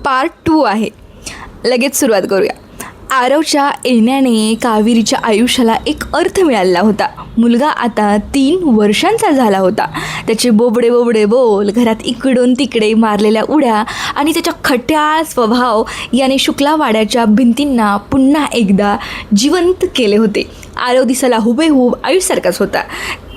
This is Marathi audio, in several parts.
पार्ट 2 आहे. लगेच सुरुवात करूया. आरवच्या येण्याने कावेरीच्या आयुष्याला एक अर्थ मिळालेला होता. मुलगा आता 3 वर्षांचा झाला होता. त्याचे बोबडे बोबडे बोल, घरात इकडून तिकडे मारलेल्या उड्या आणि त्याच्या खट्याळ स्वभाव याने शुक्लावाड्याच्या भिंतींना पुन्हा एकदा जिवंत केले होते. आरव दिसायला हुबेहूब आयुष्यासारखाच होता.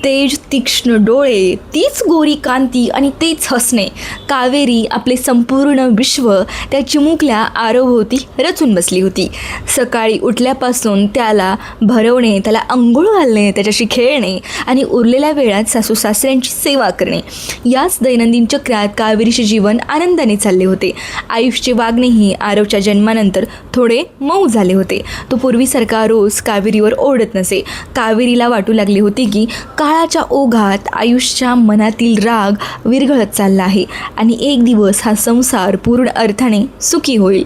तेज तीक्ष्ण डोळे, तीच गोरी कांती आणि तेच हसणे. कावेरी आपले संपूर्ण विश्व त्या चिमुकल्या आरवभोवती रचून बसली होती. सकाळी उठल्यापासून त्याला भरवणे, त्याला अंघोळ घालणे, त्याच्याशी खेळणे आणि उरलेल्या वेळात सासू सासऱ्यांची सेवा करणे, याच दैनंदिन चक्रात कावेरीचे जीवन आनंदाने चालले होते. आयुषचे वागणेही आरवच्या जन्मानंतर थोडे मऊ झाले होते. तो पूर्वीसारखा रोज कावेरीवर ओढत नसे. कावेरीला वाटू लागले होते की काळाच्या ओघात आयुषच्या मनातील राग विरघळत चालला आहे आणि एक दिवस हा संसार पूर्ण अर्थाने सुखी होईल.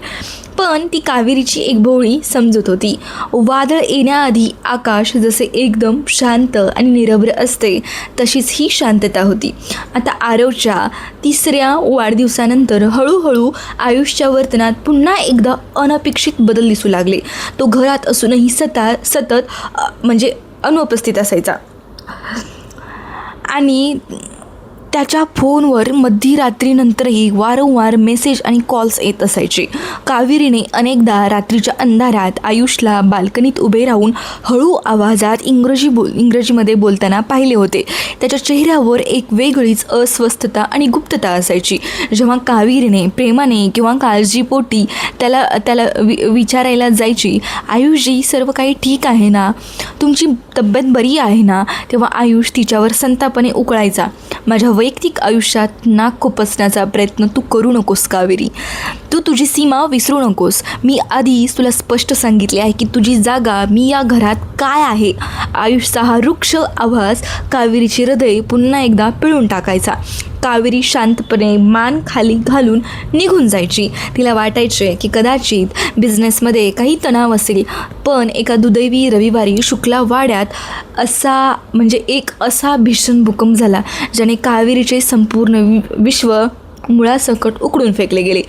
पण ती कावेरीची एक भोळी समजत होती. वादळ येण्याआधी आकाश जसे एकदम शांत आणि निरभ्र असते तशीच ही शांतता होती. आता आरवच्या 3ऱ्या वाढदिवसानंतर हळूहळू आयुषच्या वर्तनात पुन्हा एकदा अनपेक्षित बदल दिसू लागले. तो घरात असूनही सतत म्हणजे अनुपस्थित असायचा आणि त्याच्या फोनवर मध्यरात्रीनंतरही वारंवार मेसेज आणि कॉल्स येत असायचे. कावेरीने अनेकदा रात्रीच्या अंधारात आयुषला बाल्कनीत उभे राहून हळू आवाजात इंग्रजीमध्ये बोलताना पाहिले होते. त्याच्या चेहऱ्यावर एक वेगळीच अस्वस्थता आणि गुप्तता असायची. जेव्हा कावेरीने प्रेमाने किंवा काळजीपोटी त्याला विचारायला जायची, आयुषजी सर्व काही ठीक आहे ना, तुमची तब्येत बरी आहे ना, तेव्हा आयुष तिच्यावर संतापाने उकळायचा, माझ्या वैयक्तिक आयुष्यात नाक खुपसण्याचा प्रयत्न तू करू नकोस कावेरी. तू तुझी सीमा विसरू नकोस. मी आधीच तुला स्पष्ट सांगितले आहे की तुझी जागा मी या घरात काय आहे. आयुषचा हा रुक्ष आवाज कावेरीचे हृदय पुन्हा एकदा पिळून टाकायचा. कावेरी शांतपणे मान खाली घालून निघून जायची. तिला वाटायचे की कदाचित बिझनेसमध्ये काही तणाव असेल, पण एका दुदैवी रविवारी शुक्लावाड्यात एक असा भीषण भूकंप झाला ज्याने कावेरीचे संपूर्ण विश्व मुळासकट उकडून फेकले गेले.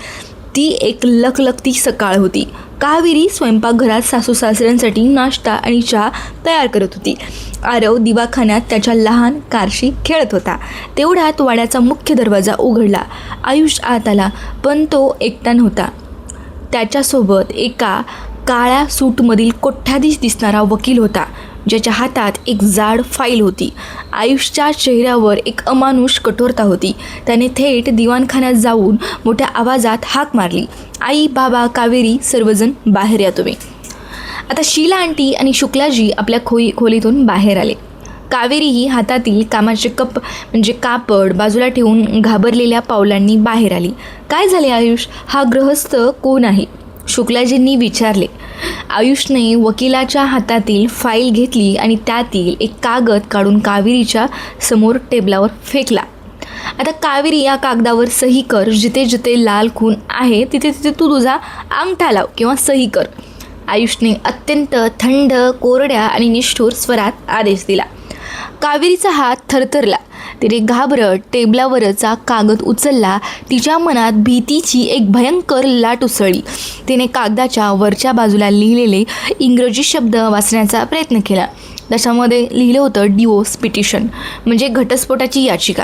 ती एक लखलखती सकाळ होती. कावेरी स्वयंपाकघरात सासू सासऱ्यांसाठी नाश्ता आणि चहा तयार करत होती. आरव दिवाखान्यात त्याच्या लहान कारशी खेळत होता. तेवढ्यात वाड्याचा मुख्य दरवाजा उघडला. आयुष आत आला, पण तो एकटा नव्हता. त्याच्यासोबत एका काळ्या सूटमधील कोठ्याधीश दिसणारा वकील होता, ज्याच्या हातात एक जाड फाईल होती. आयुषच्या चेहऱ्यावर एक अमानुष कठोरता होती. त्याने थेट दिवाणखान्यात जाऊन मोठ्या आवाजात हाक मारली, आई, बाबा, कावेरी, सर्वजण बाहेर या तुम्ही. आता शीला आंटी आणि शुक्लाजी आपल्या खोलीतून बाहेर आले. कावेरीही हातातील कामाचे कापड बाजूला ठेवून घाबरलेल्या पावलांनी बाहेर आली. काय झाले आयुष? हा गृहस्थ कोण आहे? शुक्लाजींनी विचारले. आयुषने वकिलाच्या हातातील फाईल घेतली आणि त्यातील एक कागद काढून कावेरीच्या समोर टेबलावर फेकला. आता कावेरी, या कागदावर सही कर. जिथे जिथे लाल खून आहे तिथे तिथे तू तुझा अंगठा लाव किंवा सही कर. आयुषने अत्यंत थंड, कोरड्या आणि निष्ठुर स्वरात आदेश दिला. कावेरीचा हात थरथरला. तिने घाबरत टेबलावरचा कागद उचलला. तिच्या मनात भीतीची एक भयंकर लाट उसळली. तिने कागदाच्या वरच्या बाजूला लिहिलेले इंग्रजी शब्द वाचण्याचा प्रयत्न केला. त्याच्यामध्ये लिहिलं होतं डिवोर्स पिटिशन, म्हणजे घटस्फोटाची याचिका.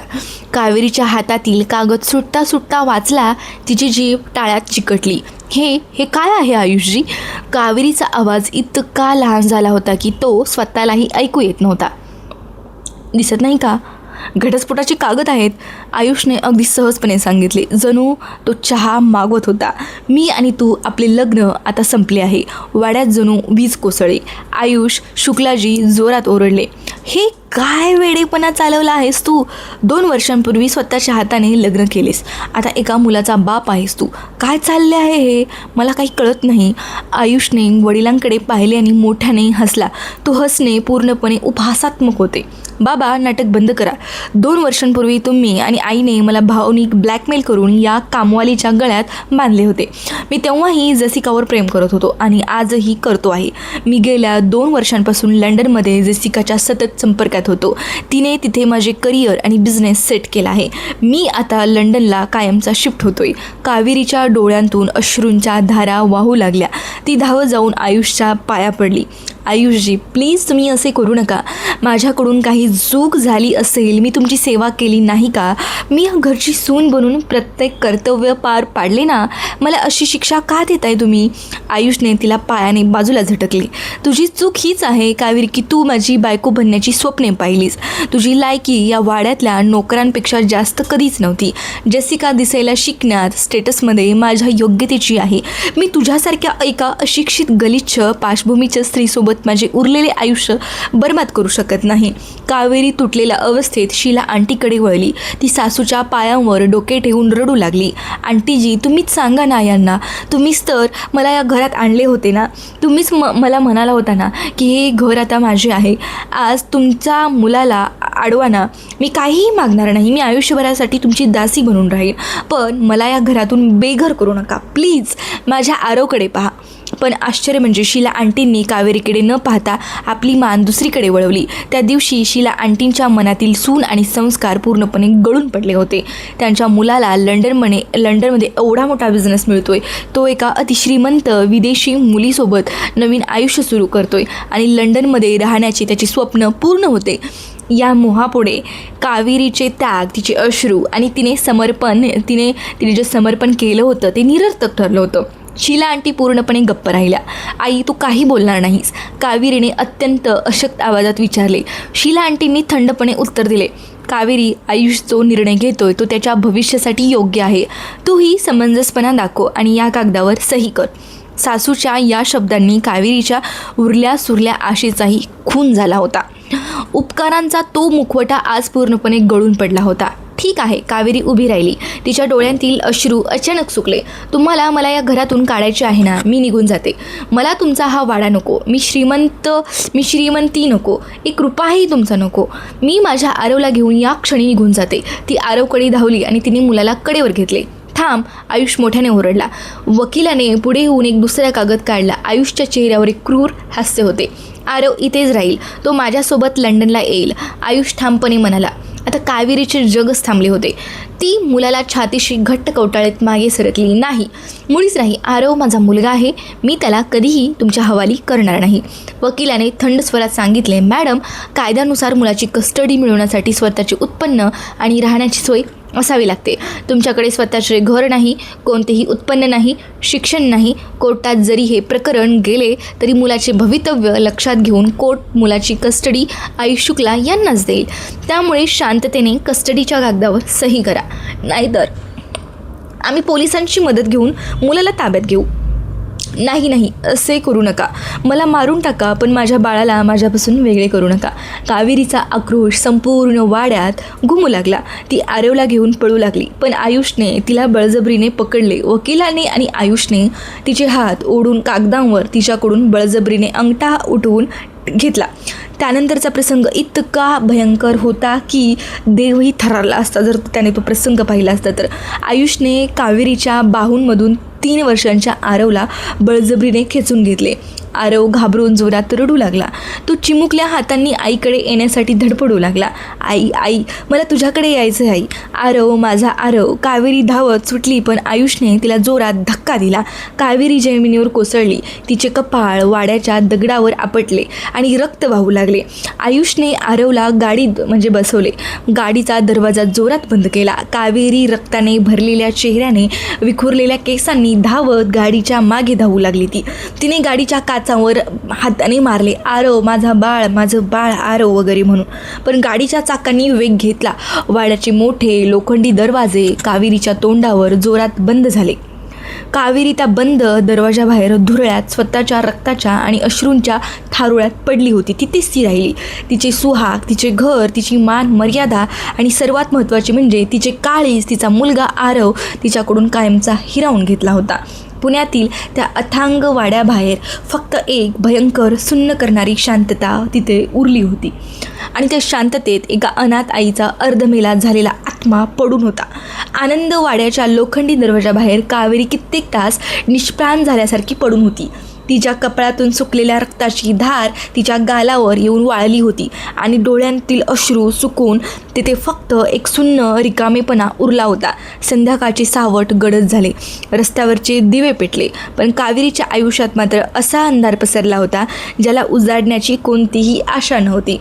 कावेरीच्या हातातील कागद सुटता सुटता वाचला. तिची जीभ टाळ्यात चिकटली. हे काय आहे आयुषजी? कावेरीचा आवाज इतका लहान झाला होता की तो स्वतःलाही ऐकू येत नव्हता. दिसत नाही का? घटस्फोटाचे कागद आहेत, आयुषने अगदी सहजपणे सांगितले, जणू तो चहा मागवत होता. मी आणि तू, आपले लग्न आता संपले आहे. वाड्यात जणू वीज कोसळली. आयुष, शुक्लाजी जोरात ओरडले. हे काय वेडेपणा चालवला आहेस तू? 2 वर्षांपूर्वी स्वतःच्या हाताने लग्न केलेस. आता एका मुलाचा बाप आहेस तू. काय चालले आहे हे? मला काही कळत नाही. आयुषने वडिलांकडे पाहिले आणि मोठ्याने हसला. तो हसणे पूर्णपणे उपहासात्मक होते. बाबा, नाटक बंद करा. 2 वर्षांपूर्वी तुम्ही आणि आईने मला भावनिक ब्लॅकमेल करून या कामवालीच्या गळ्यात बांधले होते. मी तेव्हाही जेसिकावर प्रेम करत होतो आणि आजही करतो आहे. मी गेल्या 2 वर्षांपासून लंडनमध्ये जेसिकाच्या सतत संपर्कात वाड्यात होतो. तिने तिथे माझे करिअर आणि बिझनेस सेट केला आहे. मी आता लंडनला कायमचा शिफ्ट होतोय. कावेरीच्या डोळ्यांतून अश्रूंच्या धारा वाहू लागल्या. ती धावत जाऊन आयुषच्या पाया पडली. आयुषजी, प्लीज तुम्ही असे करू नका. माझ्याकडून काही चूक झाली असेल, मी तुमची सेवा केली नाही का? मी घरची सून बनून प्रत्येक कर्तव्य पार पाडले ना. मला अशी शिक्षा का देताय तुम्ही? आयुषने तिला पायाने बाजूला झटकले. तुझी चूक हीच आहे कावेरी की तू माझी बायको बनण्याची स्वप्ने पाहिलीस. तुझी लायकी या वाड्यातल्या नोकरांपेक्षा जास्त कधीच नव्हती. जेसिका दिसायला शिकण्यात स्टेटसमध्ये माझ्या योग्यतेची आहे. मी तुझ्यासारख्या एका अशिक्षित गलिच्छ पार्श्वभूमीच्या स्त्रीसोबत माझे उरलेले आयुष्य बर्बाद करू शकत नाही. कावेरी तुटलेल्या अवस्थेत शीला आंटीकडे वळली. ती सासूच्या पायांवर डोके ठेवून रडू लागली. आंटीजी, तुम्हीच सांगा ना यांना. तुम्हीच तर मला या घरात आणले होते ना. तुम्हीच मला म्हणाला होता ना की हे घर आता माझे आहे. आज तुमच्या मुलाला अडवा ना. मी काहीही मागणार नाही. मी आयुष्यभरासाठी तुमची दासी बनून राहील. पण मला या घरातून बेघर करू नका प्लीज. माझ्या आरवकडे पहा. पण आश्चर्य म्हणजे शीला आंटींनी कावेरीकडे न पाहता आपली मान दुसरीकडे वळवली. त्या दिवशी शीला आंटींच्या मनातील सून आणि संस्कार पूर्णपणे गळून पडले होते. त्यांच्या मुलाला लंडनमध्ये एवढा मोठा बिझनेस मिळतोय. तो एका अतिश्रीमंत विदेशी मुलीसोबत नवीन आयुष्य सुरू करतोय आणि लंडनमध्ये राहण्याचे त्याचे स्वप्न पूर्ण होते. या मोहापुढे कावेरीचे त्याग, तिचे अश्रू आणि तिने जे समर्पण केलं होतं ते निरर्थक ठरलं होतं. शीला आंटी पूर्णपणे गप्प राहिल्या. आई, तू काही बोलणार नाहीस? कावेरीने अत्यंत अशक्त आवाजात विचारले. शीला आंटींनी थंडपणे उत्तर दिले. कावेरी, आयुष जो निर्णय घेतोय तो त्याच्या भविष्यासाठी योग्य आहे. तूही समंजसपणा दाखव आणि या कागदावर सही कर. सासूच्या या शब्दांनी कावेरीच्या उरल्या सुरल्या आशेचाही खून झाला होता. उपकारांचा तो मुखवटा आज पूर्णपणे गळून पडला होता. ठीक आहे, कावेरी उभी राहिली. तिच्या डोळ्यांतील अश्रू अचानक सुकले. तुम्हाला मला या घरातून काढायचे आहे ना. मी निघून जाते. मला तुमचा हा वाडा नको. मी श्रीमंती नको. एक रुपयाही तुमचा नको. मी माझ्या आरवला घेऊन या क्षणी निघून जाते. ती आरवकडे धावली आणि तिने मुलाला कडेवर घेतले. थांब, आयुष मोठ्याने ओरडला. वकिलाने पुढे येऊन एक दुसरा कागद काढला. आयुषच्या चेहऱ्यावर एक क्रूर हास्य होते. आरव इथेच राहील. तो माझ्यासोबत लंडनला येईल, आयुष ठामपणे म्हणाला. आता कावेरीचे जगच थांबले होते. ती मुलाला छातीशी घट्ट कवटाळत मागे सरकली. नाही, मुळीच नाही. आरव माझा मुलगा आहे. मी त्याला कधीही तुमच्या हवाली करणार नाही. वकिलाने थंड स्वरात सांगितले. मॅडम, कायद्यानुसार मुलाची कस्टडी मिळवण्यासाठी स्वतःचे उत्पन्न आणि राहण्याची सोय असावी लागते. तुमच्याकडे स्वतःचे घर नाही, कोणतेही उत्पन्न नाही, शिक्षण नाही. कोर्टात जरी हे प्रकरण गेले तरी मुलाचे भवितव्य लक्षात घेऊन कोर्ट मुलाची कस्टडी आयुष शुक्ला यांनाच देईल. त्यामुळे शांततेने कस्टडीच्या कागदावर सही करा. नाहीतर आम्ही पोलिसांची मदत घेऊन मुलाला ताब्यात घेऊ. नाही, असे करू नका. मला मारून टाका, पण माझ्या बाळाला माझ्यापासून वेगळे करू नका. कावेरीचा आक्रोश संपूर्ण वाड्यात घुमू लागला. ती आरवला घेऊन पळू लागली, पण आयुषने तिला बळजबरीने पकडले. वकिलाने आणि आयुषने तिचे हात ओढून कागदांवर तिच्याकडून बळजबरीने अंगठा उठवून घेतला. त्यानंतरचा प्रसंग इतका भयंकर होता की देवही थरारला असता जर त्याने तो प्रसंग पाहिला असता तर. आयुषने कावेरीच्या बाहूंमधून 3 वर्षांच्या आरवला बळजबरीने खेचून घेतले. आरव घाबरून जोरात रडू लागला. तो चिमुकल्या हातांनी आईकडे येण्यासाठी धडपडू लागला. आई, मला तुझ्याकडे यायचं आई. आरव, माझा आरव. कावेरी धावत सुटली, पण आयुषने तिला जोरात धक्का दिला. कावेरी जमिनीवर कोसळली. तिचे कपाळ वाड्याच्या दगडावर आपटले आणि रक्त वाहू लागले. आयुषने आरवला गाडीत बसवले. गाडीचा दरवाजा जोरात बंद केला. कावेरी रक्ताने भरलेल्या चेहऱ्याने, विखुरलेल्या केसांनी धावत गाडीच्या मागे धावू लागली. तिने गाडीच्या काचावर हाताने मारले. आरव, माझं बाळ आरव वगैरे म्हणून. पण गाडीच्या चाकांनी वेग घेतला. वाड्याचे मोठे लोखंडी दरवाजे कावेरीच्या तोंडावर जोरात बंद झाले. कावेरी त्या बंद दरवाजाबाहेर धुरळ्यात स्वतःच्या रक्ताच्या आणि अश्रूंच्या थारोळ्यात पडली होती. तिथेच ती राहिली. तिचे सुहाग, तिचे घर, तिची मान मर्यादा आणि सर्वात महत्त्वाचे म्हणजे तिचे काळीज, तिचा मुलगा आरव तिच्याकडून कायमचा हिरावून घेतला होता. पुण्यातील त्या अथांग वाड्याबाहेर फक्त एक भयंकर सुन्न करणारी शांतता तिथे उरली होती. आणि त्या शांततेत एका अनाथ आईचा अर्धमेला झालेला आत्मा पडून होता. आनंद वाड्याच्या लोखंडी दरवाजाबाहेर कावेरी कित्येक तास निष्प्राण झाल्यासारखी पडून होती. तिच्या कपाळातून सुकलेल्या रक्ताची धार तिच्या गालावर येऊन वाळली होती आणि डोळ्यांतील अश्रू सुकून तिथे फक्त एक सुन्न रिकामेपणा उरला होता. संध्याकाळचे सावट गडद झाले, रस्त्यावरचे दिवे पेटले, पण कावेरीच्या आयुष्यात मात्र असा अंधार पसरला होता ज्याला उजाडण्याची कोणतीही आशा नव्हती.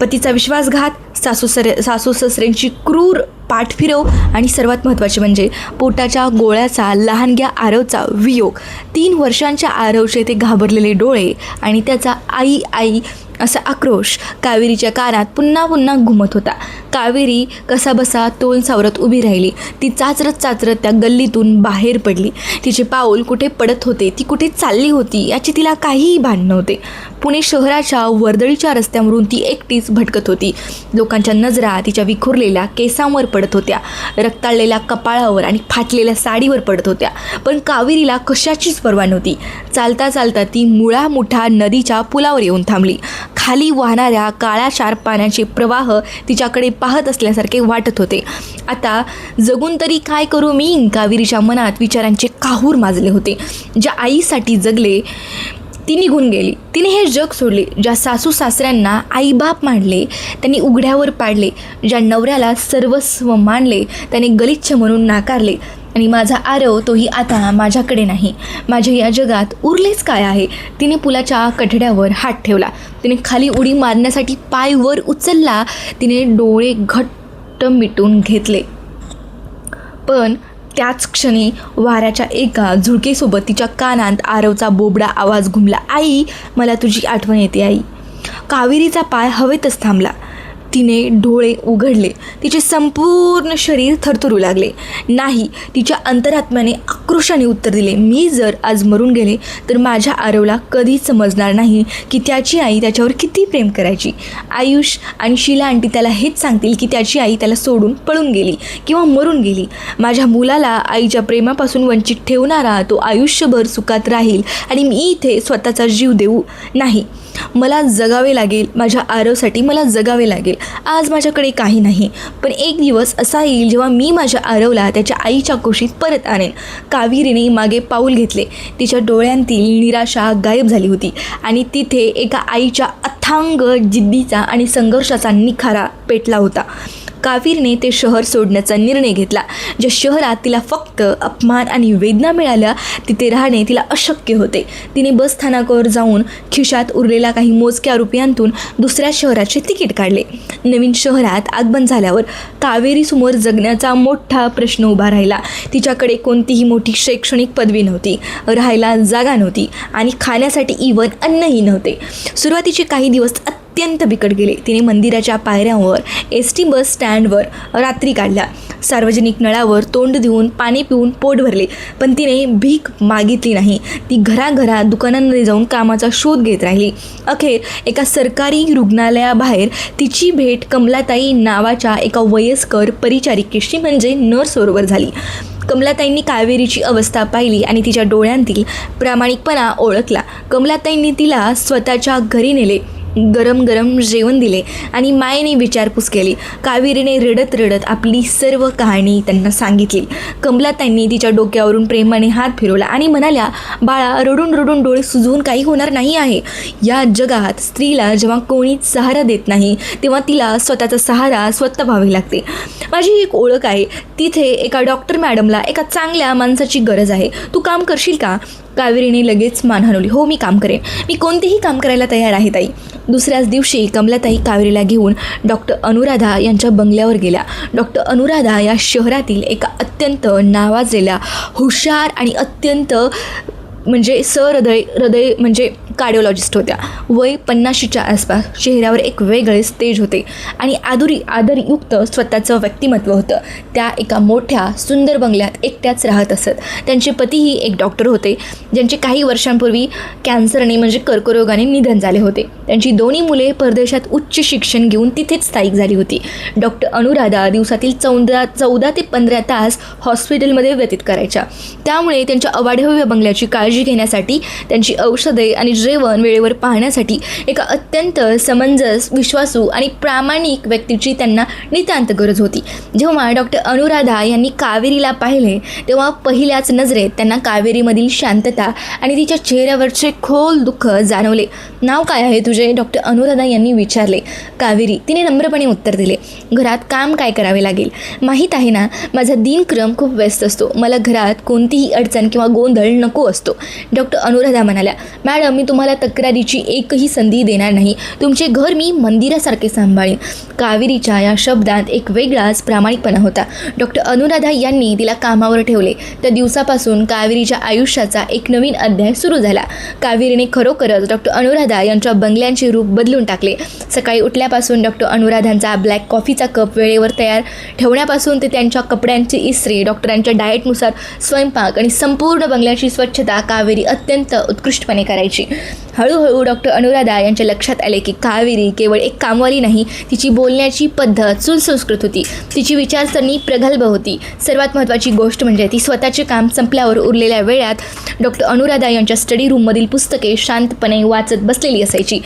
पतीचा विश्वासघात, सासू ससऱ्यांची क्रूर पाठफिरव आणि सर्वात महत्त्वाचे म्हणजे पोटाच्या गोळ्याचा लहानग्या आरवचा वियोग. 3 वर्षांच्या आरवचे ते घाबरलेले डोळे आणि त्याचा आई आई असा आक्रोश कावेरीच्या कानात पुन्हा पुन्हा घुमत होता. कावेरी कसाबसा तोल सावरत उभी राहिली. ती चाचरत त्या गल्लीतून बाहेर पडली. तिचे पाऊल कुठे पडत होते, ती कुठे चालली होती याची तिला काहीही भान नव्हते. पुणे शहराच्या वर्दळीच्या रस्त्यावरून ती एकटीच भटकत होती. लोकांच्या नजरा तिच्या विखुरलेल्या केसांवर पडत होत्या, रक्ताळलेल्या कपाळावर आणि फाटलेल्या साडीवर पडत होत्या, पण कावेरीला कशाचीच पर्वा नव्हती. चालता ती मुळा मुठा नदीच्या पुलावर येऊन थांबली. खाली वाहणाऱ्या काळाशार पाण्याचे प्रवाह तिच्याकडे पाहत असल्यासारखे वाटत होते. आता जगून तरी काय करू मी, कावेरीच्या मनात विचारांचे काहूर माजले होते. ज्या आईसाठी जगले ती निघून गेली. तिने हे जग सोडले. ज्या सासू सासऱ्यांना आईबाप मानले त्यांनी उघड्यावर पाडले. ज्या नवऱ्याला सर्वस्व मानले त्याने गलिच्छ म्हणून नाकारले. आणि माझा आरव तोही आता माझ्याकडे नाही. माझ्या या जगात उरलेच काय आहे. तिने पुलाच्या कठड्यावर हात ठेवला. तिने खाली उडी मारण्यासाठी पाय वर उचलला. तिने डोळे घट्ट मिटून घेतले, पण त्याच क्षणी वाऱ्याच्या एका झुळकेसोबत तिच्या कानात आरवचा बोबडा आवाज घुमला. आई, मला तुझी आठवण येते आई. कावेरीचा पाय हवेतच थांबला. तिने डोळे उघडले. तिचे संपूर्ण शरीर थरथरू लागले. नाही, तिच्या अंतरात्म्याने आक्रोशाने उत्तर दिले, मी जर आज मरून गेले तर माझ्या आरवला कधीच समजणार नाही की त्याची आई त्याच्यावर किती प्रेम करायची. आयुष आणि शीला आंटी त्याला हेच सांगतील की त्याची आई त्याला सोडून पळून गेली किंवा मरून गेली. माझ्या मुलाला आईच्या प्रेमापासून वंचित ठेवणारा तो आयुष्यभर सुखात राहील आणि मी इथे स्वतःचा जीव देऊ नाही. मला जगावे लागेल. माझ्या आरवसाठी मला जगावे लागेल. आज माझ्याकडे काही नाही, पण एक दिवस असा येईल जेव्हा मी माझ्या आरवला त्याच्या आईच्या कुशीत परत आणेन. कावेरीने मागे पाऊल घेतले. तिच्या डोळ्यांतील निराशा गायब झाली होती आणि तिथे एका आईच्या अथांग जिद्दीचा आणि संघर्षाचा निखारा पेटला होता. कावेरीने ते शहर सोडण्याचा निर्णय घेतला. ज्या शहरात तिला फक्त अपमान आणि वेदना मिळाल्या तिथे राहणे तिला अशक्य होते. तिने बस स्थानकावर जाऊन खिशात उरलेल्या काही मोजक्या रुपयांतून दुसऱ्या शहराचे तिकीट काढले. नवीन शहरात आगमन झाल्यावर कावेरीसमोर जगण्याचा मोठा प्रश्न उभा राहिला. तिच्याकडे कोणतीही मोठी शैक्षणिक पदवी नव्हती, राहायला जागा नव्हती आणि खाण्यासाठी इवन अन्नही नव्हते. सुरुवातीचे काही दिवस अत्यंत बिकट गेले. तिने मंदिराच्या पायऱ्यांवर, ST बस स्टँडवर रात्री काढल्या. सार्वजनिक नळावर तोंड देऊन पाणी पिऊन पोट भरले, पण तिने भीक मागितली नाही. ती घराघरात दुकानांमध्ये जाऊन कामाचा शोध घेत राहिली. अखेर एका सरकारी रुग्णालयाबाहेर तिची भेट कमलाताई नावाच्या एका वयस्कर परिचारिकेशी म्हणजे नर्सबरोबर झाली. कमलाताईंनी कावेरीची अवस्था पाहिली आणि तिच्या डोळ्यांतील प्रामाणिकपणा ओळखला. कमलाताईंनी तिला स्वतःच्या घरी नेले, गरम गरम जेवण दिले आणि मायेने विचारपूस केली. कावेरीने रडत आपली सर्व कहाणी त्यांना सांगितली. कमलाताईंनी तिच्या डोक्यावरून प्रेमाने हात फिरवला आणि म्हणाल्या, बाळा, रडून डोळे सुजवून काही होणार नाही आहे. या जगात स्त्रीला जेव्हा कोणीच सहारा देत नाही तेव्हा तिला स्वतःचा सहारा स्वतः व्हावे लागते. माझी एक ओळख आहे, तिथे एका डॉक्टर मॅडमला एका चांगल्या माणसाची गरज आहे. तू काम करशील का? कावेरीने लगेच मान हलवली. हो, मी काम करेन. मी कोणतेही काम करायला तयार आहे ताई. दुसऱ्याच दिवशी कमलाताई कावेरीला घेऊन डॉक्टर अनुराधा यांच्या बंगल्यावर गेल्या. डॉक्टर अनुराधा या शहरातील एका अत्यंत नावाजलेल्या, हुशार आणि अत्यंत म्हणजे हृदय म्हणजे कार्डिओलॉजिस्ट होत्या. वय 50च्या आसपास. चेहऱ्यावर एक वेगळेच तेज होते आणि आदरयुक्त स्वतःचं व्यक्तिमत्व होतं. त्या एका मोठ्या सुंदर बंगल्यात एकट्याच राहत असत. त्यांचे पतीही एक डॉक्टर होते, ज्यांचे काही वर्षांपूर्वी कॅन्सरने म्हणजे कर्करोगाने निधन झाले होते. त्यांची 2 मुले परदेशात उच्च शिक्षण घेऊन तिथेच स्थायिक झाली होती. डॉक्टर अनुराधा दिवसातील 14 ते 15 तास हॉस्पिटलमध्ये व्यतीत करायच्या. त्यामुळे त्यांच्या अवाढव्य बंगल्याची काळजी घेण्यासाठी त्यांची औषधे आणि जेवण वेळेवर पाहण्यासाठी एका अत्यंत समंजस, विश्वासू आणि प्रामाणिक व्यक्तीची त्यांना नितांत गरज होती. जेव्हा डॉक्टर अनुराधा यांनी कावेरीला पाहिले तेव्हा पहिल्याच नजरेत त्यांना कावेरीमधील शांतता आणि तिच्या चेहऱ्यावरचे खोल दुःख जाणवले. नाव काय आहे तुझे? डॉक्टर अनुराधा यांनी विचारले. कावेरी, तिने नम्रपणे उत्तर दिले. घरात काम काय करावे लागेल? माहीत आहे ना, माझा दिनक्रम खूप व्यस्त असतो. मला घरात कोणतीही अडचण किंवा गोंधळ नको असतो. डॉक्टर अनुराधा म्हणाल्या. मॅडम, मी तुम्हाला तक्रारीची एकही संधी देणार नाही. तुमचे घर मी मंदिरासारखे सांभाळीन. कावेरीच्या या शब्दात एक वेगळाच प्रामाणिकपणा होता. डॉक्टर अनुराधा यांनी तिला कामावर ठेवले. त्या दिवसापासून कावेरीच्या आयुष्याचा एक नवीन अध्याय सुरू झाला. कावेरीने खरोखरच डॉक्टर अनुराधा यांच्या बंगल्यांचे रूप बदलून टाकले. सकाळी उठल्यापासून डॉक्टर अनुराधांचा ब्लॅक कॉफीचा कप वेळेवर तयार ठेवण्यापासून ते त्यांच्या कपड्यांची इस्त्री, डॉक्टरांच्या डाएटनुसार स्वयंपाक आणि संपूर्ण बंगल्याची स्वच्छता कावेरी अत्यंत उत्कृष्टपणे करायची. हळूहळू डॉक्टर अनुराधा यांच्या लक्षात आले की कावेरी केवळ एक कामवाली नाही, तिची बोलण्याची पद्धत सुसंस्कृत होती. तिची विचारसरणी प्रगल्भ होती. सर्वात महत्त्वाची गोष्ट म्हणजे ती स्वतःचे काम संपल्यावर उरलेल्या वेळात डॉक्टर अनुराधा यांच्या स्टडी रूममधील पुस्तके शांतपणे वाचत बसलेली असायची.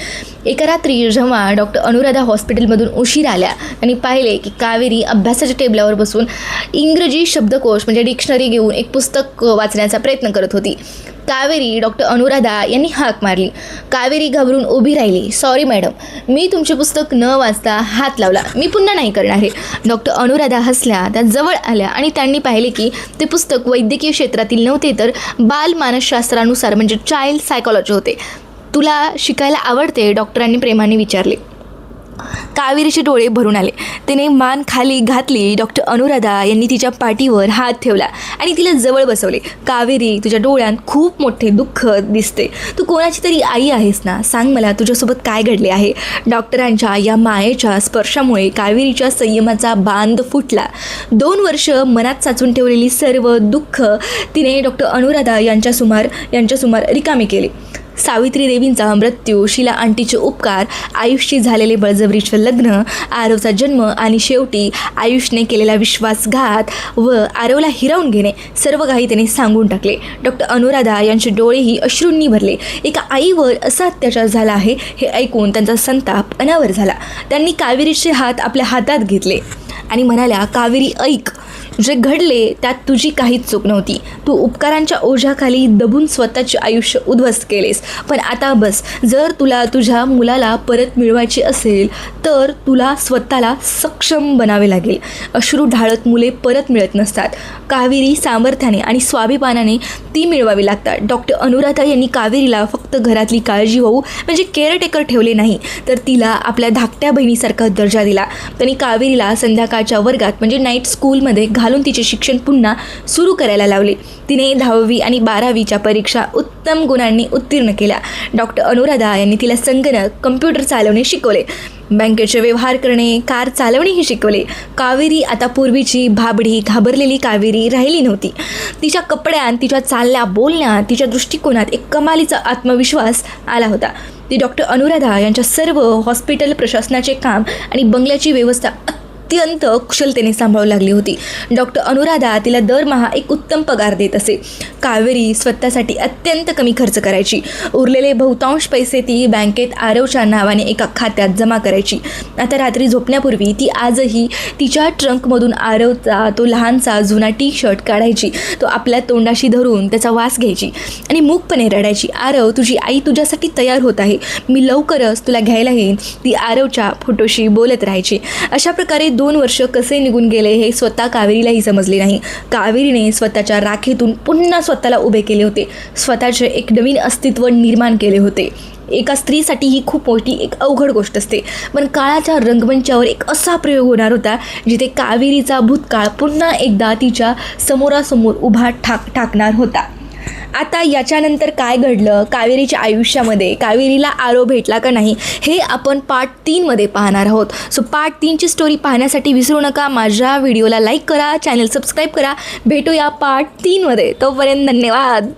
एका रात्री जेव्हा डॉक्टर अनुराधा हॉस्पिटलमधून उशीर आल्या आणि पाहिले की कावेरी अभ्यासाच्या टेबलावर बसून इंग्रजी शब्दकोश म्हणजे डिक्शनरी घेऊन एक पुस्तक वाचण्याचा प्रयत्न करत होती. कावेरी डॉक्टर अनुराधा यांनी हाक मारली. कावेरी घाबरून उभी राहिली. सॉरी मॅडम, मी तुमचे पुस्तक न वाचता हात लावला. मी पुन्हा नाही करणार आहे. डॉक्टर अनुराधा हसल्या. त्या जवळ आल्या आणि त्यांनी पाहिले की ते पुस्तक वैद्यकीय क्षेत्रातील नव्हते तर बाल मानसशास्त्रानुसार म्हणजे चाइल्ड सायकॉलॉजी होते. तुला शिकायला आवडते? डॉक्टरांनी प्रेमाने विचारले. कावेरीचे डोळे भरून आले. तिने मान खाली घातली. डॉक्टर अनुराधा यांनी तिच्या पाठीवर हात ठेवला आणि तिला जवळ बसवले. कावेरी, तुझ्या डोळ्यात खूप मोठे दुःख दिसते. तू कोणाची तरी आई आहेस ना? सांग मला, तुझ्यासोबत काय घडले आहे? डॉक्टरांच्या या मायेच्या स्पर्शामुळे कावेरीच्या संयमाचा बांध फुटला. 2 वर्ष मनात साचून ठेवलेली सर्व दुःख तिने डॉक्टर अनुराधा यांच्यासमोर रिकामे केले. सावित्री देवींचा मृत्यू, शीला आंटीचे उपकार, आयुषशी झालेले बळजबरीचे लग्न, आरवचा जन्म आणि शेवटी आयुषने केलेला विश्वासघात व आरवला हिरावून घेणे, सर्व काही त्याने सांगून टाकले. डॉक्टर अनुराधा यांचे डोळेही अश्रूंनी भरले. एका आईवर असा अत्याचार झाला आहे हे ऐकून त्यांचा संताप अनावर झाला. त्यांनी कावेरीचे हात आपल्या हातात घेतले आणि म्हणाल्या, कावेरी ऐक, जे घडले त्यात तुझी काहीच चूक नव्हती. तू उपकारांच्या ओझ्याखाली दबून स्वतःचे आयुष्य उद्ध्वस्त केलेस. पण आता बस. जर तुला तुझ्या मुलाला परत मिळवायचे असेल तर तुला स्वतःला सक्षम बनावे लागेल. अश्रू ढाळत मुले परत मिळत नसतात. कावेरी सामर्थ्याने आणि स्वाभिमानाने ती मिळवावी लागतात. डॉक्टर अनुराधा यांनी कावेरीला फक्त घरातली काळजी होऊ म्हणजे केअरटेकर ठेवले नाही, तर तिला आपल्या धाकट्या बहिणीसारखा दर्जा दिला. त्यांनी कावेरीला संध्याकाळच्या वर्गात म्हणजे नाईट स्कूलमध्ये घालून तिचे शिक्षण पुन्हा सुरू करायला लावले. तिने 10वी आणि 12वीच्या परीक्षा उत्तम गुणांनी उत्तीर्ण केल्या. डॉक्टर अनुराधा यांनी तिला संगणक, कम्प्युटर चालवणे शिकवले. बँकेचे व्यवहार करणे, कार चालवणेही शिकवले. कावेरी आता पूर्वीची भाबडी, घाबरलेली कावेरी राहिली नव्हती. तिच्या कपड्यात, तिच्या चालल्या बोलण्यात, तिच्या दृष्टिकोनात एक कमालीचा आत्मविश्वास आला होता. ती डॉक्टर अनुराधा यांच्या सर्व हॉस्पिटल प्रशासनाचे काम आणि बंगल्याची व्यवस्था अत्यंत कुशलतेने सांभाळू लागली होती. डॉक्टर अनुराधा तिला दरमहा एक उत्तम पगार देत असे. कावेरी स्वतःसाठी अत्यंत कमी खर्च करायची. उरलेले बहुतांश पैसे ती बँकेत आरवच्या नावाने एका खात्यात जमा करायची. आता रात्री झोपण्यापूर्वी ती आजही तिच्या ट्रंकमधून आरवचा तो लहानसा जुना टी-शर्ट काढायची. तो आपल्या तोंडाशी धरून त्याचा वास घ्यायची आणि मूकपणे रडायची. आरव, तुझी आई तुझ्यासाठी तयार होत आहे. मी लवकरच तुला घ्यायला येईन. ती आरवच्या फोटोशी बोलत राहायची. अशा प्रकारे 2 वर्ष कसे निघून गेले हे स्वतः कावेरीलाही समजले नाही. कावेरीने स्वतःच्या राखेतून पुन्हा स्वतःला उभे केले होते. स्वतःचे एक नवीन अस्तित्व निर्माण केले होते. एका स्त्रीसाठी ही खूप मोठी एक अवघड गोष्ट असते. पण काळाच्या रंगमंचावर एक असा प्रयोग होणार होता जिथे कावेरीचा भूतकाळ पुन्हा एकदा तिच्या समोरासमोर उभा ठाकणार होता. आता याच्यानंतर काय घडलं कावेरीच्या आयुष्यामध्ये, कावेरीला आरव भेटला का नाही, हे आपण पार्ट 3मध्ये पाहणार आहोत. सो पार्ट 3ची स्टोरी पाहण्यासाठी विसरू नका. माझ्या व्हिडिओला लाईक करा, चॅनल सबस्क्राईब करा. भेटूया पार्ट 3मध्ये. तोपर्यंत धन्यवाद.